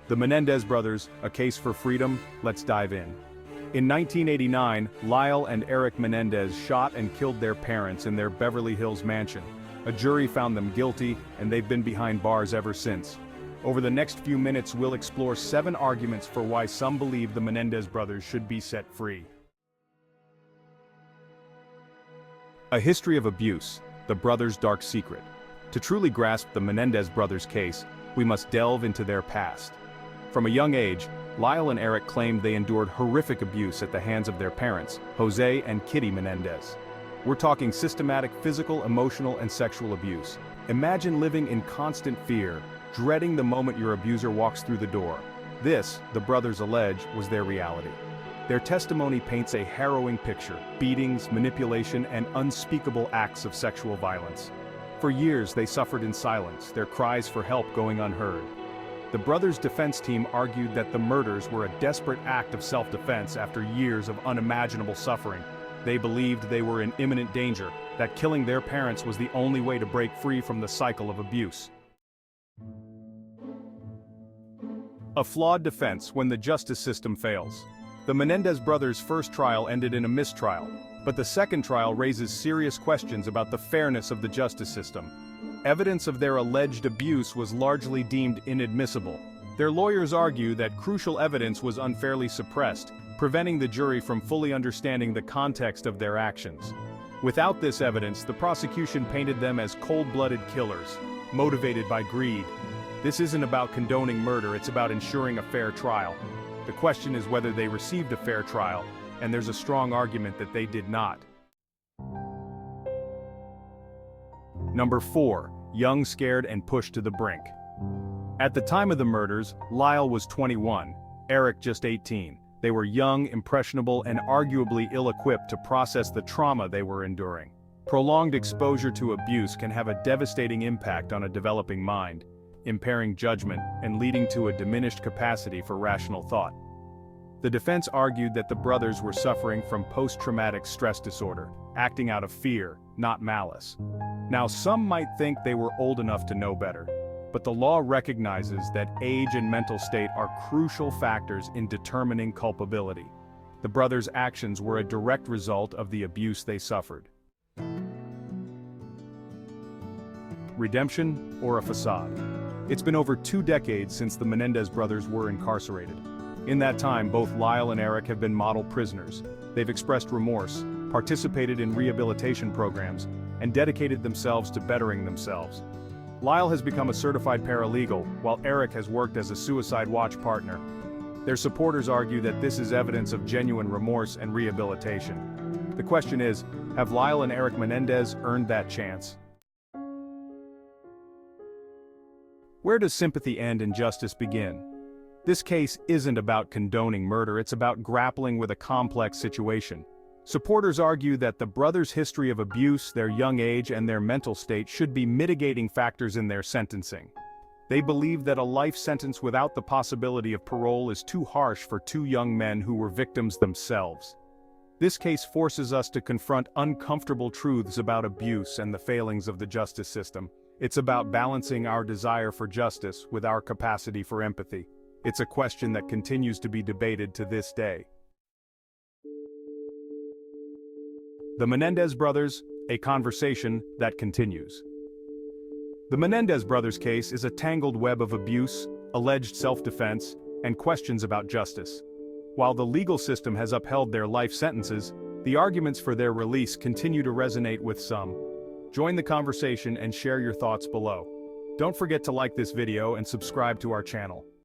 The Menendez brothers, a case for freedom, let's dive in. In 1989, Lyle and Eric Menendez shot and killed their parents in their Beverly Hills mansion. A jury found them guilty, and they've been behind bars ever since. Over the next few minutes, we'll explore 7 arguments for why some believe the Menendez brothers should be set free. A history of abuse, the brothers' dark secret. To truly grasp the Menendez brothers' case, we must delve into their past. From a young age, Lyle and Eric claimed they endured horrific abuse at the hands of their parents, Jose and Kitty Menendez. We're talking systematic physical, emotional, and sexual abuse. Imagine living in constant fear, dreading the moment your abuser walks through the door. This, the brothers allege, was their reality. Their testimony paints a harrowing picture: beatings, manipulation, and unspeakable acts of sexual violence. For years they suffered in silence, their cries for help going unheard. The brothers' defense team argued that the murders were a desperate act of self-defense after years of unimaginable suffering. They believed they were in imminent danger, that killing their parents was the only way to break free from the cycle of abuse. A flawed defense when the justice system fails. The Menendez brothers' first trial ended in a mistrial, but the second trial raises serious questions about the fairness of the justice system. Evidence of their alleged abuse was largely deemed inadmissible. Their lawyers argue that crucial evidence was unfairly suppressed, preventing the jury from fully understanding the context of their actions. Without this evidence, the prosecution painted them as cold-blooded killers, motivated by greed. This isn't about condoning murder, it's about ensuring a fair trial. The question is whether they received a fair trial, and there's a strong argument that they did not. Number 4. Young, scared, and pushed to the brink. At the time of the murders, Lyle was 21, Eric just 18. They were young, impressionable, and arguably ill-equipped to process the trauma they were enduring. Prolonged exposure to abuse can have a devastating impact on a developing mind, impairing judgment and leading to a diminished capacity for rational thought. The defense argued that the brothers were suffering from post-traumatic stress disorder, acting out of fear, not malice. Now, some might think they were old enough to know better, but the law recognizes that age and mental state are crucial factors in determining culpability. The brothers' actions were a direct result of the abuse they suffered. Redemption or a facade? It's been over 2 decades since the Menendez brothers were incarcerated. In that time, both Lyle and Eric have been model prisoners. They've expressed remorse, participated in rehabilitation programs, and dedicated themselves to bettering themselves. Lyle has become a certified paralegal, while Eric has worked as a suicide watch partner. Their supporters argue that this is evidence of genuine remorse and rehabilitation. The question is, have Lyle and Eric Menendez earned that chance? Where does sympathy end and justice begin? This case isn't about condoning murder, it's about grappling with a complex situation. Supporters argue that the brothers' history of abuse, their young age, and their mental state should be mitigating factors in their sentencing. They believe that a life sentence without the possibility of parole is too harsh for 2 young men who were victims themselves. This case forces us to confront uncomfortable truths about abuse and the failings of the justice system. It's about balancing our desire for justice with our capacity for empathy. It's a question that continues to be debated to this day. The Menendez brothers, a conversation that continues. The Menendez brothers case is a tangled web of abuse, alleged self-defense, and questions about justice. While the legal system has upheld their life sentences, the arguments for their release continue to resonate with some. Join the conversation and share your thoughts below. Don't forget to like this video and subscribe to our channel.